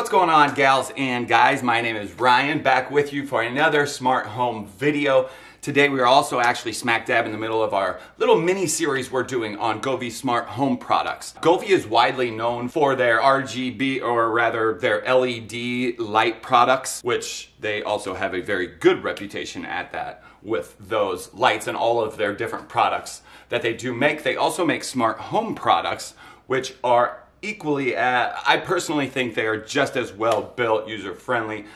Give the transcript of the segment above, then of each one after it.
What's going on, gals and guys? My name is Ryan, back with you for another smart home video. Today we are also actually smack dab in the middle of our little mini series we're doing on Govee smart home products. Govee is widely known for their RGB, or rather their LED light products, which they also have a very good reputation at that with those lights and all of their different products that they do make. They also make smart home products, which are equally, I personally think they are just as well built, user-friendly,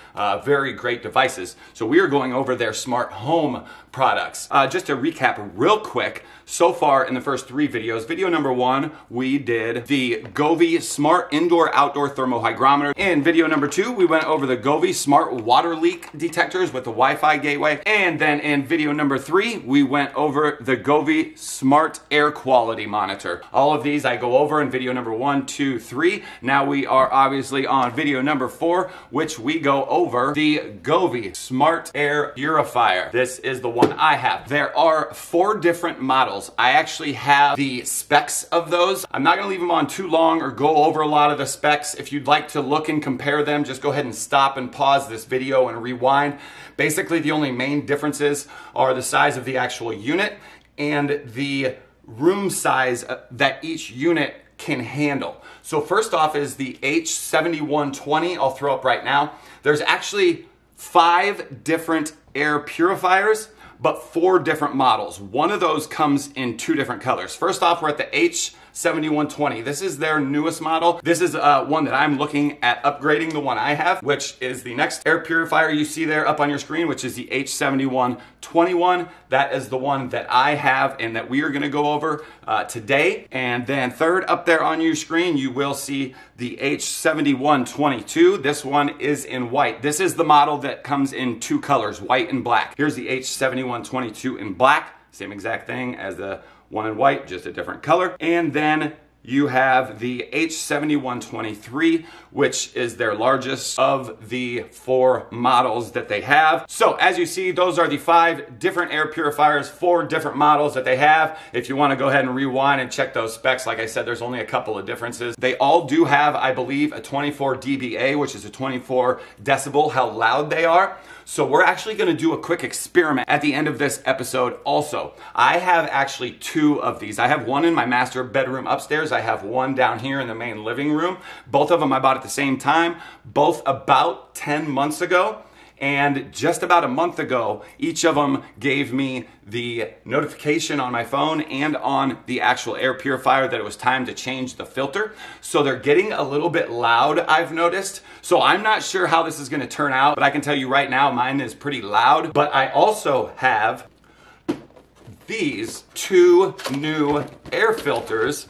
very great devices. So we are going over their smart home products. Just to recap real quick, so far in the first 3 videos, video number 1, we did the Govee Smart Indoor-Outdoor Thermal Hygrometer. In video number 2, we went over the Govee Smart Water Leak Detectors with the Wi-Fi gateway. And then in video number 3, we went over the Govee Smart Air Quality Monitor. All of these I go over in video number 1, 2, 3. Now we are obviously on video number 4, which we go over the Govee Smart Air Purifier. This is the one I have. There are 4 different models. I actually have the specs of those. I'm not gonna leave them on too long or go over a lot of the specs. If you'd like to look and compare them, just go ahead and stop and pause this video and rewind. Basically, the only main differences are the size of the actual unit and the room size that each unit can handle. So first off is the H7121, I'll throw up right now. There's actually 5 different air purifiers, but 4 different models. One of those comes in 2 different colors. First off, we're at the H7120. This is their newest model. This is one that I'm looking at upgrading the one I have, which is the next air purifier you see there up on your screen, which is the H7121. That is the one that I have and that we are gonna go over today. And then third up there on your screen, you will see the H7122. This one is in white. This is the model that comes in 2 colors, white and black. Here's the H7122 in black, same exact thing as the one in white, just a different color. And then you have the H7123, which is their largest of the 4 models that they have. So as you see, those are the 5 different air purifiers, 4 different models that they have. If you want to go ahead and rewind and check those specs, like I said, there's only a couple of differences. They all do have, I believe, a 24 dBA, which is a 24 decibel, how loud they are. So we're actually going to do a quick experiment at the end of this episode also. I have actually 2 of these. I have one in my master bedroom upstairs. I have one down here in the main living room. Both of them I bought at the same time, both about 10 months ago. And just about a month ago, each of them gave me the notification on my phone and on the actual air purifier that it was time to change the filter. So they're getting a little bit loud, I've noticed. So I'm not sure how this is gonna turn out, but I can tell you right now, mine is pretty loud. But I also have these 2 new air filters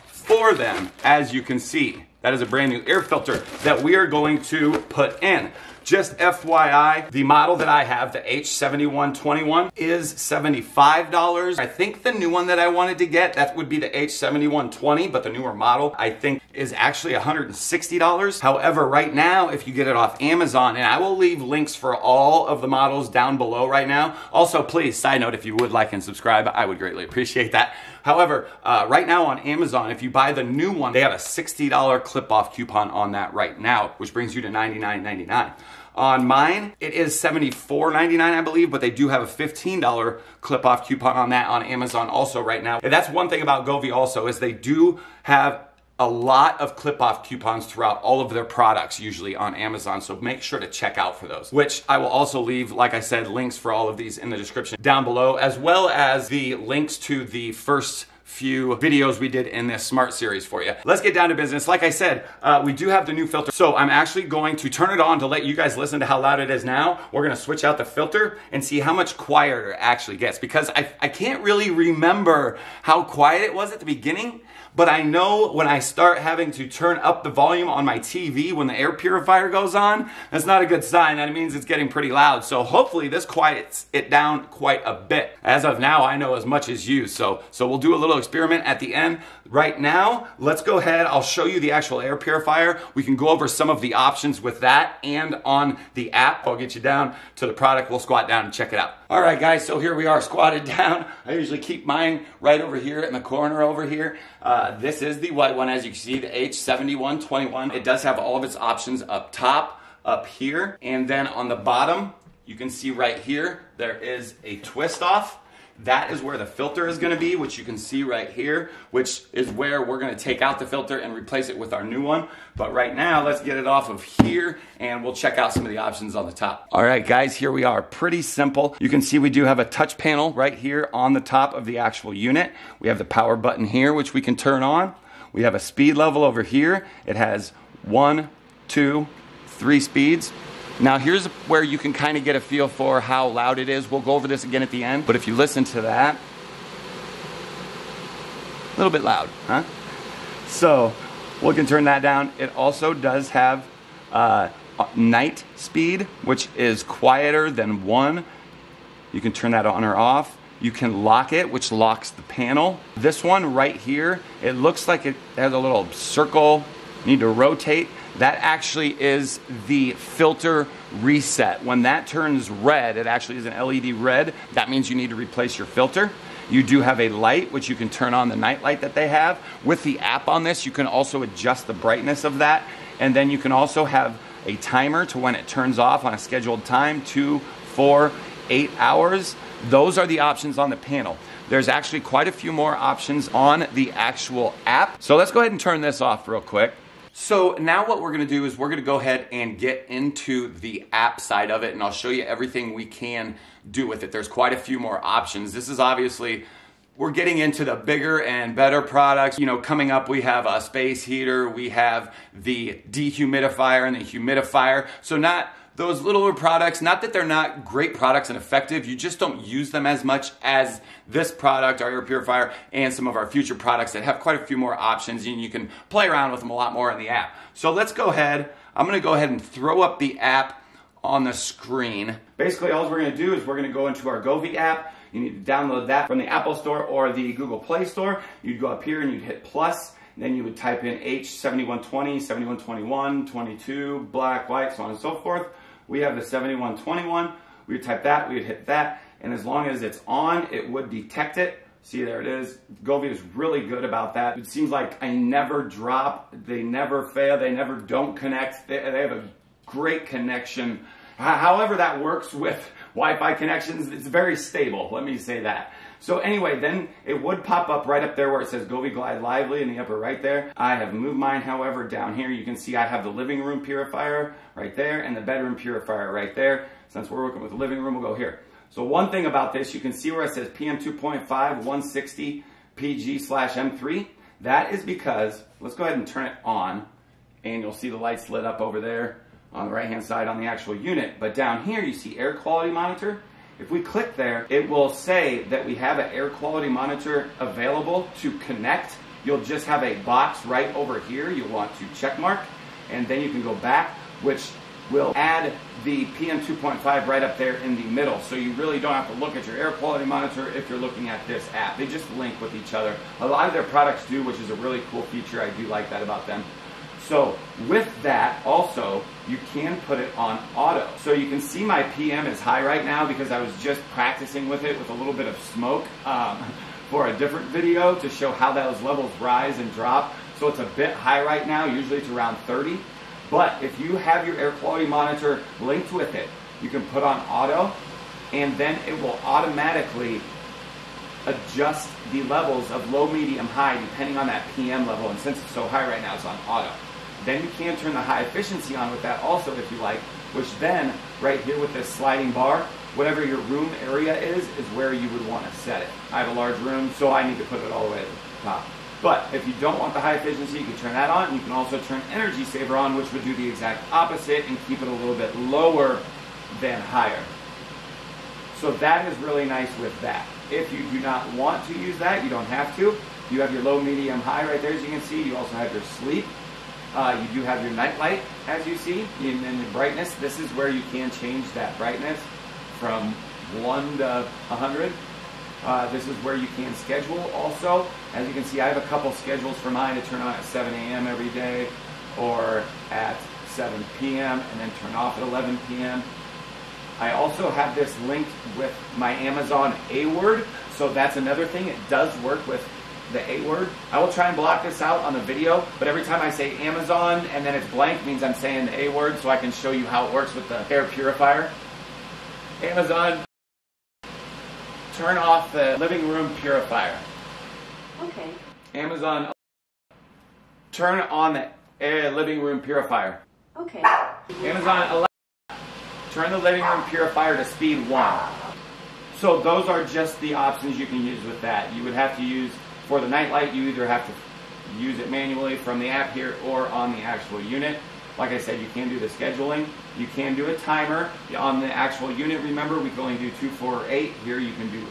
for them, as you can see. That is a brand new air filter that we are going to put in. Just FYI, the model that I have, the H7121, is $75. I think the new one that I wanted to get, that would be the H7120, but the newer model, I think, is actually $160. However, right now, if you get it off Amazon, and I will leave links for all of the models down below right now. Also, please, side note, if you would like and subscribe, I would greatly appreciate that. However, right now on Amazon, if you buy the new one, they have a $60 clip-off coupon on that right now, which brings you to $99.99. On mine, it is $74.99, I believe, but they do have a $15 clip-off coupon on that on Amazon also right now. And that's one thing about Govee also, is they do have a lot of clip-off coupons throughout all of their products, usually on Amazon, so make sure to check out for those, which I will also leave, like I said, links for all of these in the description down below, as well as the links to the first few videos we did in this smart series for you. Let's get down to business. Like I said, we do have the new filter. So I'm actually going to turn it on to let you guys listen to how loud it is now. We're gonna switch out the filter and see how much quieter it actually gets, because I can't really remember how quiet it was at the beginning, but I know when I start having to turn up the volume on my TV when the air purifier goes on, that's not a good sign. That means it's getting pretty loud. So hopefully this quiets it down quite a bit. As of now, I know as much as you, so we'll do a little experiment at the end. Right now, let's go ahead. I'll show you the actual air purifier. We can go over some of the options with that and on the app. I'll get you down to the product. We'll squat down and check it out. All right, guys, so here we are squatted down. I usually keep mine right over here in the corner over here. This is the white one, as you can see, the H7121. It does have all of its options up top, up here, and then on the bottom, you can see right here, there is a twist off. That is where the filter is going to be, which you can see right here, which is where we're going to take out the filter and replace it with our new one. But right now, let's get it off of here and we'll check out some of the options on the top. All right, guys, here we are. Pretty simple. You can see we do have a touch panel right here on the top of the actual unit. We have the power button here, which we can turn on. We have a speed level over here. It has 1, 2, 3 speeds. Now here's where you can kind of get a feel for how loud it is. We'll go over this again at the end, but if you listen to that, a little bit loud, huh? So we can turn that down. It also does have night speed, which is quieter than 1. You can turn that on or off. You can lock it, which locks the panel. This one right here, it looks like it has a little circle. You need to rotate. That actually is the filter reset. When that turns red, it actually is an LED red. That means you need to replace your filter. You do have a light, which you can turn on, the night light that they have. With the app on this, you can also adjust the brightness of that. And then you can also have a timer to when it turns off on a scheduled time, 2, 4, 8 hours. Those are the options on the panel. There's actually quite a few more options on the actual app. So let's go ahead and turn this off real quick. So now what we're gonna do is we're gonna go ahead and get into the app side of it, and I'll show you everything we can do with it. There's quite a few more options. This is obviously, we're getting into the bigger and better products. You know, coming up we have a space heater, we have the dehumidifier and the humidifier. So not those littler products, not that they're not great products and effective, you just don't use them as much as this product, our air purifier, and some of our future products that have quite a few more options, and you can play around with them a lot more in the app. So let's go ahead. I'm gonna go ahead and throw up the app on the screen. Basically, all we're gonna do is we're gonna go into our Govee app. You need to download that from the Apple Store or the Google Play Store. You'd go up here and you'd hit plus. Then you would type in H7120, 7121, 22, black, white, so on and so forth. We have the 7121. We would type that, we would hit that, and as long as it's on, it would detect it. See, there it is. Govee is really good about that. It seems like I never drop, they never fail, they never don't connect. They have a great connection. However that works with Wi-Fi connections, it's very stable, let me say that. So anyway, then it would pop up right up there where it says Govee Glide Lively in the upper right there. I have moved mine, however, down here. You can see I have the living room purifier right there and the bedroom purifier right there. Since we're working with the living room, we'll go here. So one thing about this, you can see where it says PM 2.5 160 PG/M3. That is because, let's go ahead and turn it on, and you'll see the lights lit up over there on the right-hand side on the actual unit. But down here, you see air quality monitor. If we click there, it will say that we have an air quality monitor available to connect. You'll just have a box right over here you want to check mark, and then you can go back, which will add the PM 2.5 right up there in the middle. So you really don't have to look at your air quality monitor if you're looking at this app. They just link with each other. A lot of their products do, which is a really cool feature. I do like that about them. So with that, also, you can put it on auto. So you can see my PM is high right now because I was just practicing with it with a little bit of smoke for a different video to show how those levels rise and drop. So it's a bit high right now, usually it's around 30. But if you have your air quality monitor linked with it, you can put on auto, and then it will automatically adjust the levels of low, medium, high depending on that PM level. And since it's so high right now, it's on auto. Then you can turn the high efficiency on with that also if you like, which then right here with this sliding bar, whatever your room area is where you would want to set it. I have a large room, so I need to put it all the way at the top. But if you don't want the high efficiency, you can turn that on. You can also turn energy saver on, which would do the exact opposite and keep it a little bit lower than higher. So that is really nice with that. If you do not want to use that, you don't have to. You have your low, medium, high right there, as you can see. You also have your sleep. You do have your night light, as you see, and then the brightness. This is where you can change that brightness from 1 to 100. This is where you can schedule also. As you can see, I have a couple schedules for mine to turn on at 7 a.m. every day or at 7 p.m. and then turn off at 11 p.m. I also have this linked with my Amazon A word, so that's another thing. It does work with the A word. I will try and block this out on the video, but every time I say Amazon and then it's blank means I'm saying the A word, so I can show you how it works with the air purifier. Amazon, turn off the living room purifier. Okay. Amazon, turn on the living room purifier. Okay. Amazon, Alexa, turn the living room purifier to speed 1. So those are just the options you can use with that. You would have to use, for the nightlight, you either have to use it manually from the app here or on the actual unit. Like I said, you can do the scheduling. You can do a timer. On the actual unit, remember, we can only do 2, 4, or 8. Here you can do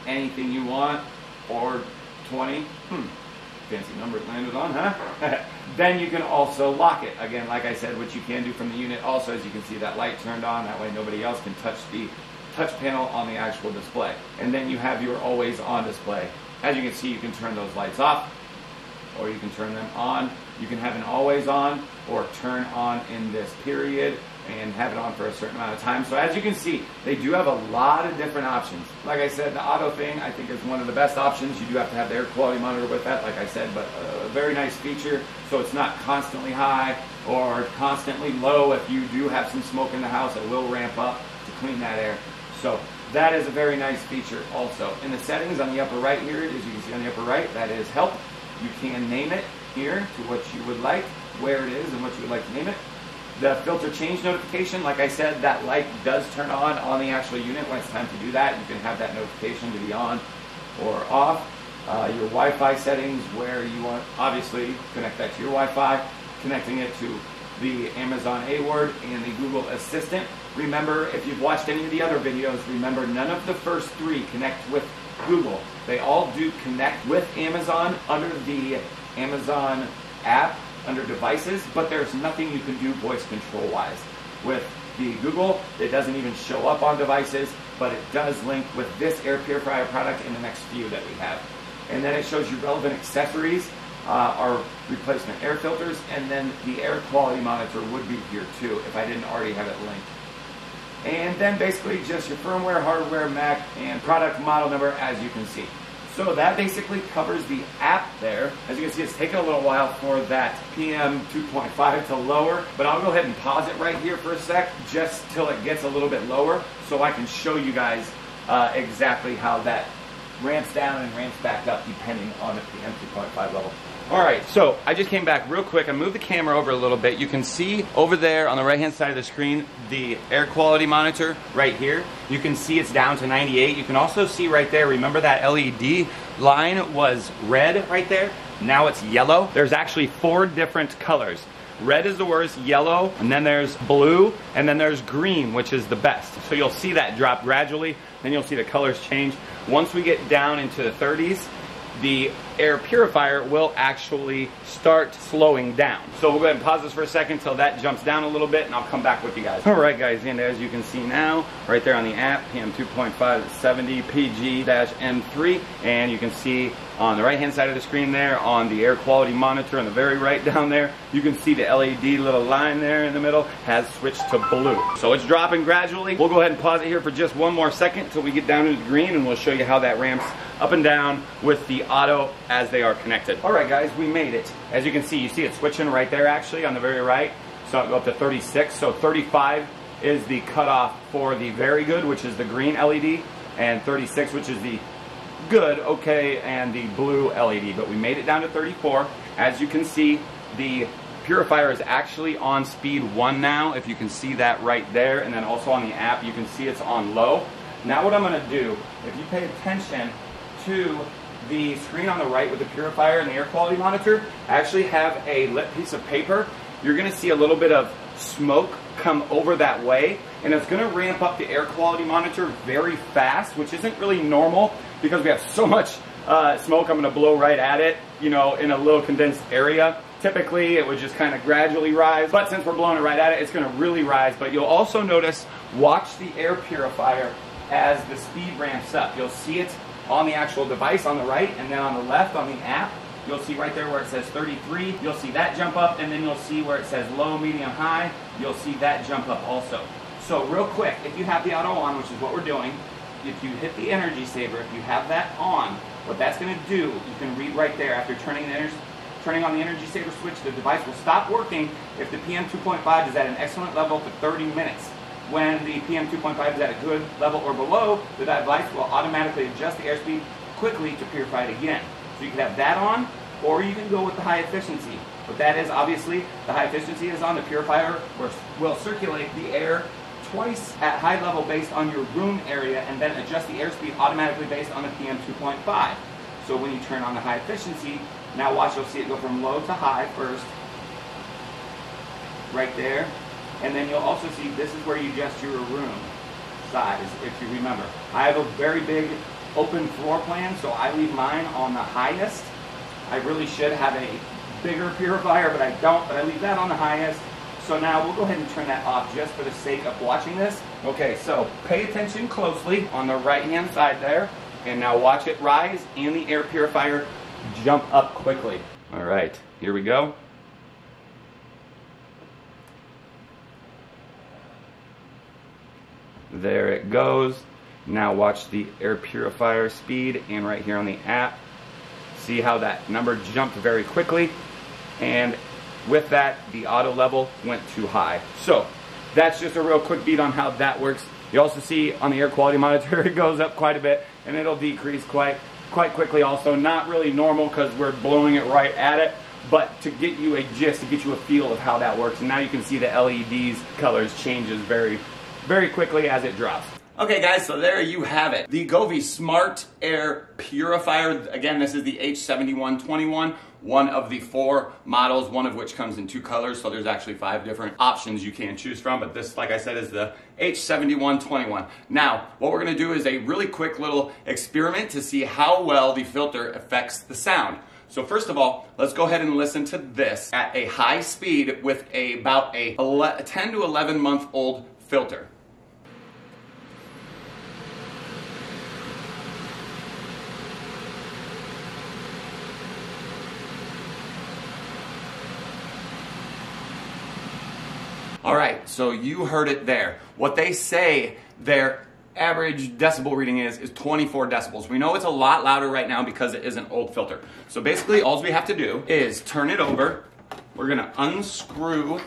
anything you want, or 20. Fancy number it landed on, huh? Then you can also lock it. Again, like I said, what you can do from the unit also, as you can see that light turned on. That way nobody else can touch the touch panel on the actual display. And then you have your always on display. As you can see, you can turn those lights off, or you can turn them on. You can have an always on or turn on in this period and have it on for a certain amount of time. So as you can see, they do have a lot of different options. Like I said, the auto thing I think is one of the best options. You do have to have the air quality monitor with that, like I said, but a very nice feature, so it's not constantly high or constantly low. If you do have some smoke in the house, it will ramp up to clean that air. So that is a very nice feature also. In the settings on the upper right here, as you can see on the upper right, that is help. You can name it here to what you would like, where it is and what you would like to name it. The filter change notification, like I said, that light does turn on the actual unit when it's time to do that. You can have that notification to be on or off. Your Wi-Fi settings, where you want, obviously, connect that to your Wi-Fi, connecting it to the Amazon A word and the Google Assistant. Remember, if you've watched any of the other videos, remember none of the first 3 connect with Google. They all do connect with Amazon under the Amazon app, under devices, but there's nothing you can do voice control wise. With the Google, it doesn't even show up on devices, but it does link with this air purifier product in the next few that we have. And then it shows you relevant accessories, our replacement air filters, and then the air quality monitor would be here too if I didn't already have it linked. And then basically just your firmware, hardware, Mac, and product model number, as you can see. So that basically covers the app there. As you can see, it's taken a little while for that PM 2.5 to lower, but I'll go ahead and pause it right here for a sec, just till it gets a little bit lower, so I can show you guys exactly how that ramps down and ramps back up depending on the PM 2.5 level. Alright, so I just came back real quick. I moved the camera over a little bit. You can see over there on the right hand side of the screen the air quality monitor right here. You can see it's down to 98. You can also see right there, remember that LED line was red right there? Now it's yellow. There's actually 4 different colors. Red is the worst, yellow, and then there's blue, and then there's green, which is the best. So you'll see that drop gradually, then you'll see the colors change. Once we get down into the 30s, the air purifier will actually start slowing down. So we'll go ahead and pause this for a second until that jumps down a little bit, and I'll come back with you guys. Alright guys, and as you can see now, right there on the app, PM 2.5 70 PG-M3, and you can see on the right hand side of the screen there, on the air quality monitor on the very right down there, you can see the LED little line there in the middle has switched to blue. So it's dropping gradually. We'll go ahead and pause it here for just one more second until we get down into the green, and we'll show you how that ramps up and down with the auto as they are connected. Alright guys, we made it. As you can see, you see it switching right there actually on the very right. So it'll go up to 36. So 35 is the cutoff for the very good, which is the green LED, and 36, which is the good, okay, and the blue LED. But we made it down to 34. As you can see, the purifier is actually on speed 1 now, if you can see that right there, and then also on the app you can see it's on low. Now what I'm going to do, if you pay attention to the screen on the right with the purifier and the air quality monitor, I actually have a lit piece of paper. You're going to see a little bit of smoke come over that way, and it's going to ramp up the air quality monitor very fast, which isn't really normal because we have so much smoke. I'm going to blow right at it, you know, in a little condensed area. Typically it would just kind of gradually rise, but since we're blowing it right at it, it's going to really rise. But you'll also notice, watch the air purifier as the speed ramps up. You'll see it on the actual device on the right, and then on the left on the app, you'll see right there where it says 33. You'll see that jump up, and then you'll see where it says low, medium, high. You'll see that jump up also. So real quick, if you have the auto on, which is what we're doing, if you hit the energy saver, if you have that on, what that's going to do, you can read right there, after turning on the energy saver switch, the device will stop working if the PM 2.5 is at an excellent level for 30 minutes. When the PM 2.5 is at a good level or below, the device will automatically adjust the airspeed quickly to purify it again. So you can have that on, or you can go with the high efficiency. What that is, obviously, the high efficiency is on. The purifier will circulate the air twice at high level based on your room area, and then adjust the airspeed automatically based on the PM 2.5. So when you turn on the high efficiency, now watch, you'll see it go from low to high first, right there. And then you'll also see this is where you adjust your room size, if you remember. I have a very big open floor plan, so I leave mine on the highest. I really should have a bigger purifier, but I don't, but I leave that on the highest. So now we'll go ahead and turn that off just for the sake of watching this. Okay, so pay attention closely on the right-hand side there, and now watch it rise and the air purifier jump up quickly. All right, here we go. There it goes. Now watch the air purifier speed, and right here on the app, see how that number jumped very quickly, and with that, the auto level went too high. So that's just a real quick beat on how that works. You also see on the air quality monitor, it goes up quite a bit, and it'll decrease quite quickly also. Not really normal because we're blowing it right at it, but to get you a gist, to get you a feel of how that works. And now you can see the LEDs colors changes very quickly as it drops. Okay guys, so there you have it. The Govee Smart Air Purifier. Again, this is the H7121, one of the 4 models, one of which comes in 2 colors, so there's actually 5 different options you can choose from, but this, like I said, is the H7121. Now, what we're gonna do is a really quick little experiment to see how well the filter affects the sound. So first of all, let's go ahead and listen to this at a high speed with about a 10 to 11 month old filter. All right, so you heard it there. What they say their average decibel reading is 24 decibels. We know it's a lot louder right now because it is an old filter. So basically, all we have to do is turn it over. We're gonna unscrew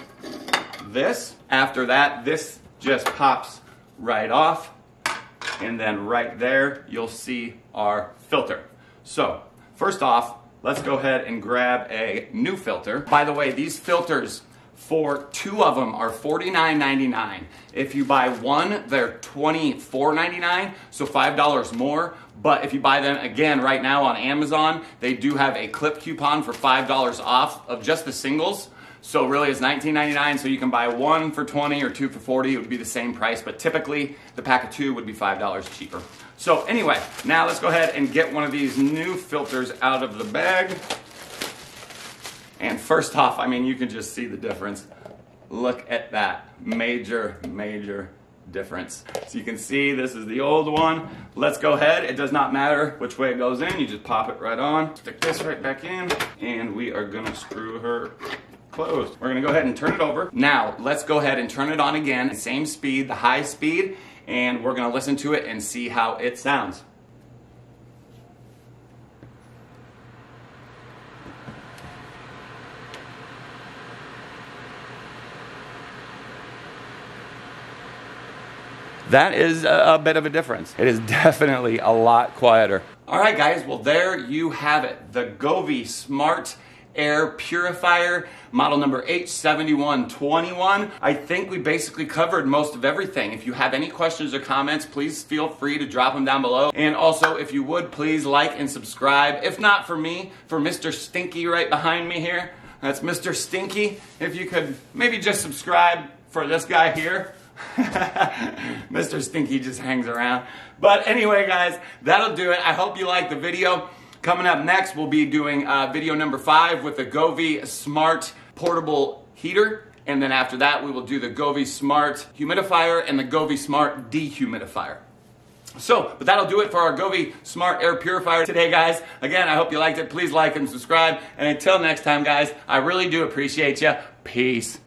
this. After that, this just pops right off. And then right there, you'll see our filter. So first off, let's go ahead and grab a new filter. By the way, these filters, for 2 of them, are $49.99. If you buy one, they're $24.99, so $5 more. But if you buy them again right now on Amazon, they do have a clip coupon for $5 off of just the singles. So really it's $19.99, so you can buy one for $20 or 2 for $40. It would be the same price, but typically the pack of 2 would be $5 cheaper. So anyway, now let's go ahead and get one of these new filters out of the bag. And first off, I mean, you can just see the difference. Look at that, major difference. So you can see this is the old one. Let's go ahead, it does not matter which way it goes in, you just pop it right on, stick this right back in, and we are gonna screw her closed. We're gonna go ahead and turn it over. Now, let's go ahead and turn it on again, same speed, the high speed, and we're gonna listen to it and see how it sounds. That is a bit of a difference. It is definitely a lot quieter. All right, guys, well, there you have it. The Govee Smart Air Purifier, model number H7121. I think we basically covered most of everything. If you have any questions or comments, please feel free to drop them down below. And also, if you would, please like and subscribe. If not for me, for Mr. Stinky right behind me here. That's Mr. Stinky. If you could maybe just subscribe for this guy here. Mr. Stinky just hangs around. But anyway, guys, that'll do it. I hope you liked the video. Coming up next, we'll be doing video number 5 with the Govee Smart Portable Heater. And then after that, we will do the Govee Smart Humidifier and the Govee Smart Dehumidifier. But that'll do it for our Govee Smart Air Purifier today, guys. Again, I hope you liked it. Please like and subscribe. And until next time, guys, I really do appreciate you. Peace.